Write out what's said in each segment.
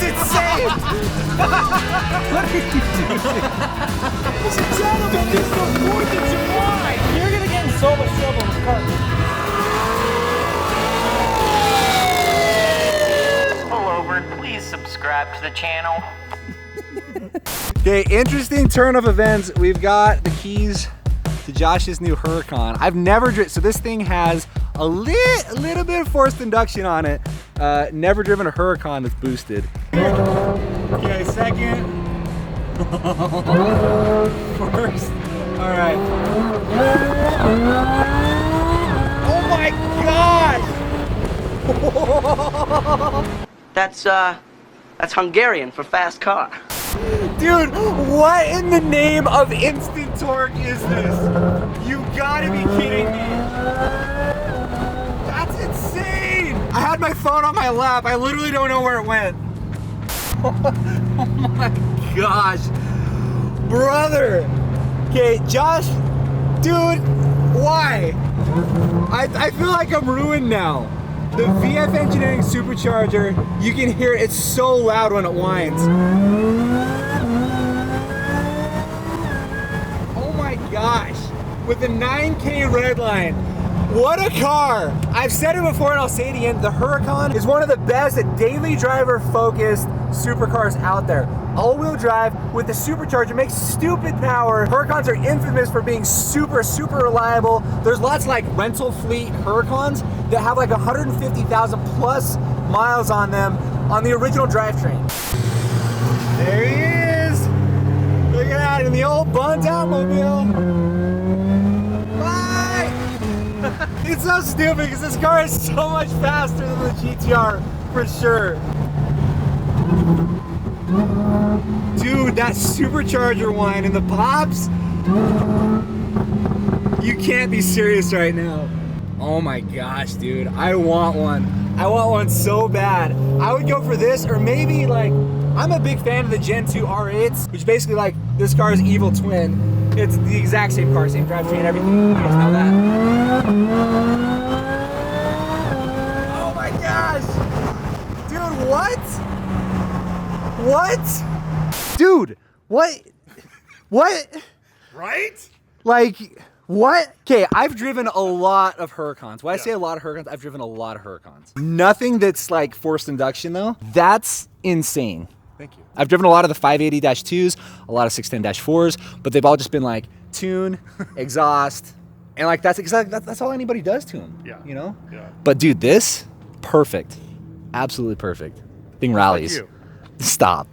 insane! What are you doing? Ladies and gentlemen, it's the 4th of July! You're gonna get in so much trouble in this car. Pull over and please subscribe to the channel. Okay, interesting turn of events. We've got the keys to Josh's new Huracan. I've never driven, so this thing has a little bit of forced induction on it. Never driven a Huracan that's boosted. Okay, second. First. All right. Oh my gosh! That's Hungarian for fast car. Dude, what in the name of instant torque is this? You gotta be kidding me. That's insane. I had my phone on my lap. I literally don't know where it went. Oh my gosh. Brother. Okay, Josh, dude, why? I feel like I'm ruined now. The VF Engineering supercharger, you can hear it, it's so loud when it whines. Oh my gosh, with the 9K redline, what a car! I've said it before and I'll say it again, the Huracan is one of the best daily driver focused supercars out there. All-wheel drive with the supercharger makes stupid power. Huracans are infamous for being super reliable. There's lots like rental fleet Huracans that have like 150,000 plus miles on them on the original drivetrain. There he is. Look at that in the old Bunt Outmobile. Bye. It's so stupid because this car is so much faster than the GTR for sure. Dude, that supercharger whine and the pops. You can't be serious right now. Oh my gosh, dude. I want one. I want one so bad. I would go for this, or maybe like, I'm a big fan of the Gen 2 R8s, which basically like this car's evil twin. It's the exact same car, same drivetrain, everything. You guys know that? Oh my gosh. Dude, what? What? Dude, what? What? Right? Like, what? Okay, I've driven a lot of Huracans. When I say a lot of Huracans, I've driven a lot of Huracans. Nothing that's like forced induction though. That's insane. Thank you. I've driven a lot of the 580-2s, a lot of 610-4s, but they've all just been like tune, exhaust, and like that's all anybody does to them. Yeah. You know? Yeah. But dude, this, perfect. Absolutely perfect. Thing rallies. Like you. Stop.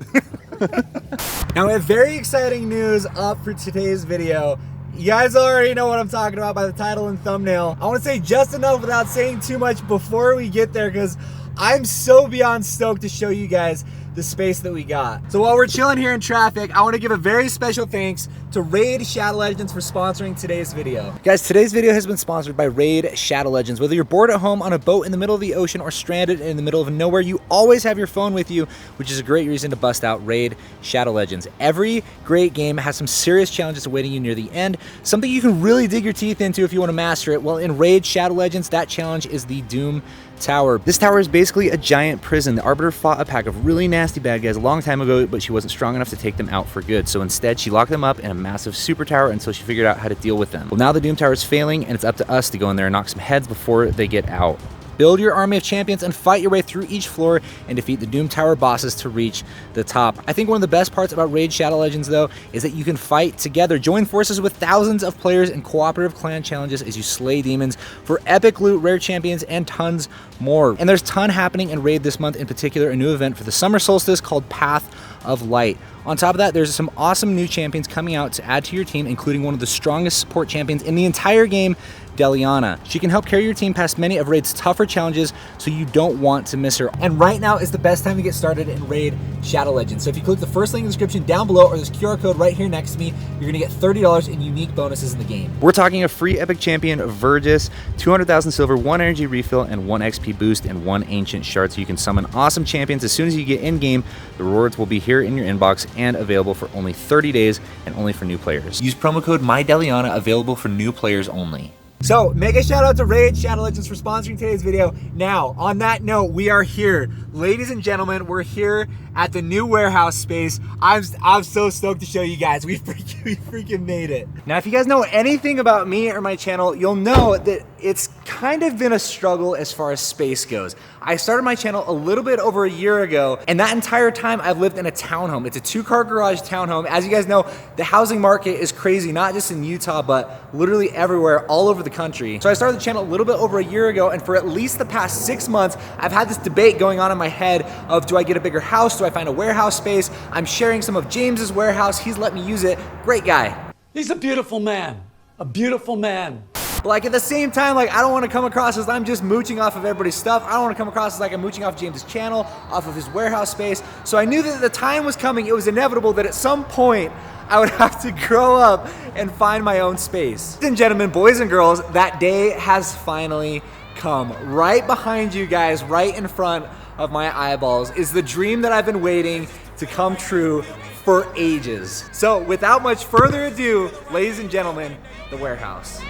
Now we have very exciting news up for today's video. You guys already know what I'm talking about by the title and thumbnail. I want to say just enough without saying too much before we get there because I'm so beyond stoked to show you guys the space that we got. So while we're chilling here in traffic, I want to give a very special thanks to Raid Shadow Legends for sponsoring today's video. Guys, today's video has been sponsored by Raid Shadow Legends. Whether you're bored at home on a boat in the middle of the ocean or stranded in the middle of nowhere, you always have your phone with you, which is a great reason to bust out Raid Shadow Legends. Every great game has some serious challenges awaiting you near the end, something you can really dig your teeth into if you want to master it. Well, in Raid Shadow Legends, that challenge is the Doom Tower. This tower is basically a giant prison. The Arbiter fought a pack of really nasty bad guys a long time ago, but she wasn't strong enough to take them out for good. So instead, she locked them up in a massive super tower until she figured out how to deal with them. Well, now the Doom Tower is failing, and it's up to us to go in there and knock some heads before they get out. Build your army of champions and fight your way through each floor and defeat the Doom Tower bosses to reach the top. I think one of the best parts about Raid Shadow Legends, though, is that you can fight together. Join forces with thousands of players in cooperative clan challenges as you slay demons for epic loot, rare champions, and tons more. And there's a ton happening in Raid this month, in particular a new event for the summer solstice called Path of Light. On top of that, there's some awesome new champions coming out to add to your team, including one of the strongest support champions in the entire game, Deliana. She can help carry your team past many of Raid's tougher challenges, so you don't want to miss her. And right now is the best time to get started in Raid Shadow Legends. So if you click the first link in the description down below or this QR code right here next to me, you're gonna get $30 in unique bonuses in the game. We're talking a free epic champion, Vergis, 200,000 silver, 1 energy refill, and 1 XP boost, and 1 ancient shard, so you can summon awesome champions as soon as you get in game. The rewards will be here in your inbox and available for only 30 days and only for new players. Use promo code MyDeliana, available for new players only. So mega shout out to Raid Shadow Legends for sponsoring today's video. Now, on that note, we are here. Ladies and gentlemen, we're here at the new warehouse space. I'm so stoked to show you guys. We freaking made it. Now, if you guys know anything about me or my channel, you'll know that it's kind of been a struggle as far as space goes. I started my channel a little bit over a year ago, and that entire time I've lived in a townhome. It's a 2-car garage townhome. As you guys know, the housing market is crazy, not just in Utah, but literally everywhere, all over the country. So I started the channel a little bit over a year ago, and for at least the past 6 months, I've had this debate going on in my head of, do I get a bigger house? Do I find a warehouse space? I'm sharing some of James's warehouse. He's let me use it. Great guy. He's a beautiful man. A beautiful man. But like at the same time, like I don't want to come across as I'm just mooching off of everybody's stuff. I don't want to come across as like I'm mooching off James's channel, off of his warehouse space. So I knew that the time was coming. It was inevitable that at some point I would have to grow up and find my own space. Ladies and gentlemen, boys and girls, that day has finally come. Right behind you guys, right in front of my eyeballs, is the dream that I've been waiting to come true for ages. So without much further ado, ladies and gentlemen, the warehouse.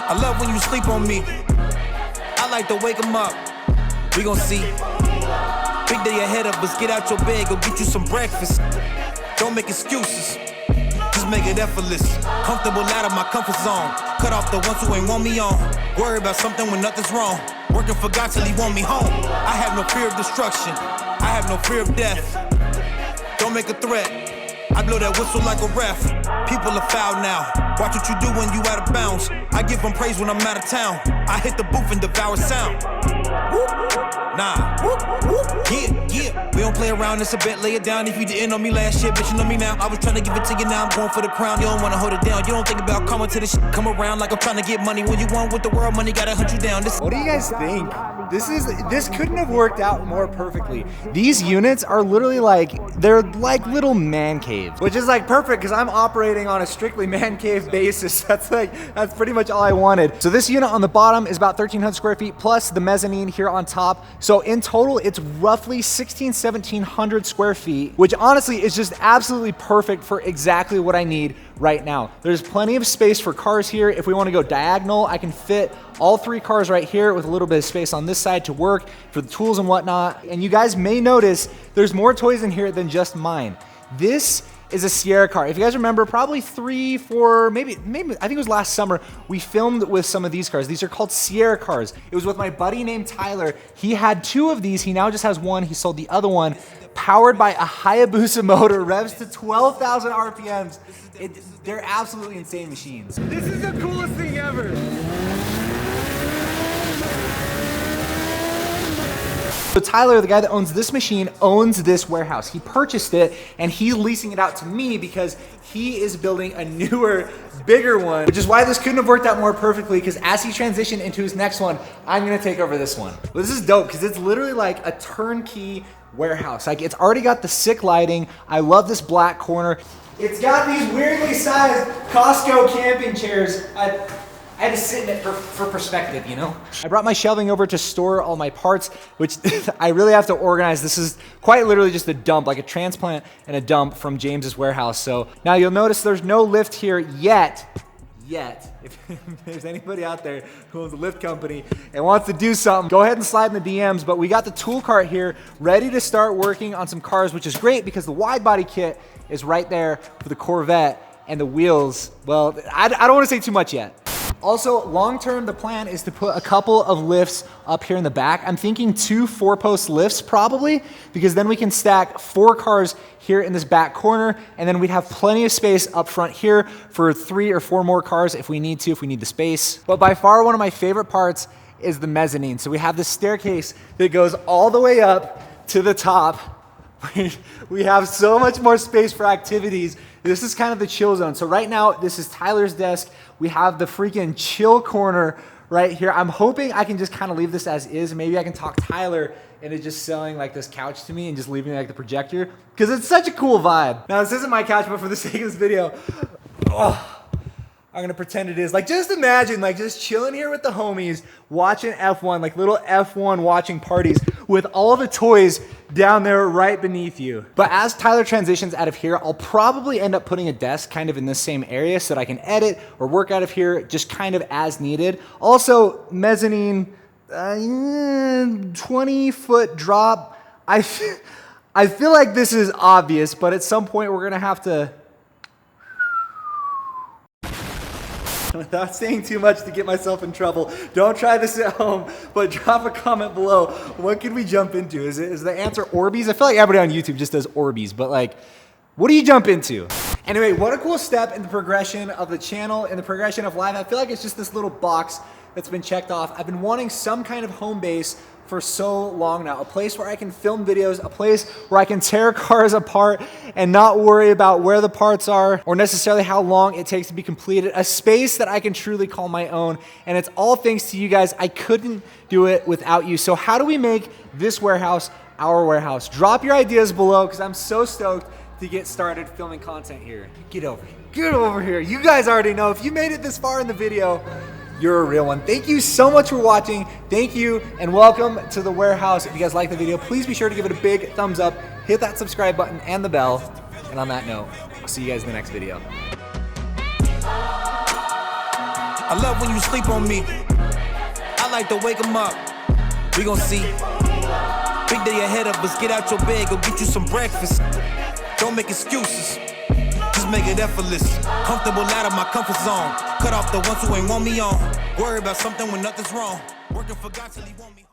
I love when you sleep on me. I like to wake 'em up. We gon' see. Big day ahead of us. Get out your bed, go get you some breakfast. Don't make excuses. Just make it effortless. Comfortable out of my comfort zone. Cut off the ones who ain't want me on. Worry about something when nothing's wrong. Working for God till he want me home. I have no fear of destruction. I have no fear of death. Don't make a threat. I blow that whistle like a ref. People are foul now. Watch what you do when you out of bounds. I give them praise when I'm out of town. I hit the booth and devour sound. Nah. Yeah. We don't play around, it's a bet, lay it down. If you didn't know me last year, bitch, you know me now. I was trying to give it to you, now I'm going for the crown. You don't wanna hold it down. You don't think about coming to this shit, come around like I'm trying to get money. When you want with the world, money gotta hunt you down. What do you guys think? This couldn't have worked out more perfectly. These units are literally they're like little man caves, which is like perfect because I'm operating on a strictly man cave basis. That's pretty much all I wanted. So this unit on the bottom is about 1,300 square feet plus the mezzanine here on top. So in total, it's roughly 1,700 square feet, which honestly is just absolutely perfect for exactly what I need right now. There's plenty of space for cars here. If we want to go diagonal, I can fit all 3 cars right here with a little bit of space on this side to work for the tools and whatnot. And you guys may notice there's more toys in here than just mine. This is a Sierra car. If you guys remember, probably 3, 4, maybe I think it was last summer, we filmed with some of these cars. These are called Sierra cars. It was with my buddy named Tyler. He had 2 of these. He now just has 1. He sold the other one. Powered by a Hayabusa motor, revs to 12,000 RPMs. They're absolutely insane machines. This is the coolest thing ever. So Tyler, the guy that owns this machine, owns this warehouse. He purchased it and he's leasing it out to me because he is building a newer, bigger one, which is why this couldn't have worked out more perfectly, because as he transitioned into his next one, I'm gonna take over this one. But this is dope because it's literally like a turnkey warehouse. Like, it's already got the sick lighting. I love this black corner. It's got these weirdly sized Costco camping chairs. I had to sit in it for perspective, you know? I brought my shelving over to store all my parts, which I really have to organize. This is quite literally just a dump, like a transplant and a dump from James's warehouse. So now you'll notice there's no lift here yet. If there's anybody out there who owns a lift company and wants to do something, go ahead and slide in the DMs. But we got the tool cart here ready to start working on some cars, which is great because the wide body kit is right there for the Corvette, and the wheels, well, I don't want to say too much yet. Also, long-term, the plan is to put a couple of lifts up here in the back. I'm thinking 2 4-post lifts probably, because then we can stack 4 cars here in this back corner, and then we'd have plenty of space up front here for 3 or 4 more cars if we need the space. But by far, one of my favorite parts is the mezzanine. So we have this staircase that goes all the way up to the top. We have so much more space for activities. This is kind of the chill zone. So right now, this is Tyler's desk. We have the freaking chill corner right here. I'm hoping I can just kind of leave this as is. Maybe I can talk Tyler into just selling like this couch to me and just leaving like the projector, because it's such a cool vibe. Now, this isn't my couch, but for the sake of this video, I I'm gonna pretend it is. Like, just imagine, like, just chilling here with the homies, watching F1, like little F1 watching parties with all the toys down there right beneath you. But as Tyler transitions out of here, I'll probably end up putting a desk kind of in this same area so that I can edit or work out of here just kind of as needed. Also, mezzanine, 20-foot drop. I feel like this is obvious, but at some point we're gonna have to, without saying too much to get myself in trouble, don't try this at home, but drop a comment below. What could we jump into? Is the answer Orbeez? I feel like everybody on YouTube just does Orbeez, but like, what do you jump into? Anyway, what a cool step in the progression of the channel, in the progression of life. I feel like it's just this little box that's been checked off. I've been wanting some kind of home base for so long now, a place where I can film videos, a place where I can tear cars apart and not worry about where the parts are or necessarily how long it takes to be completed, a space that I can truly call my own. And it's all thanks to you guys. I couldn't do it without you. So how do we make this warehouse our warehouse? Drop your ideas below, because I'm so stoked to get started filming content here. Get over here. Get over here. You guys already know, if you made it this far in the video, you're a real one. Thank you so much for watching. Thank you, and welcome to the warehouse. If you guys like the video, please be sure to give it a big thumbs up, hit that subscribe button and the bell. And on that note, I'll see you guys in the next video. I love when you sleep on me. I like to wake 'em up. We gon' see. Big day ahead of us. Get out your bed, go get you some breakfast. Don't make excuses. Just make it effortless. Comfortable out of my comfort zone. Cut off the ones who ain't want me on. Worry about something when nothing's wrong. Working for God till he want me.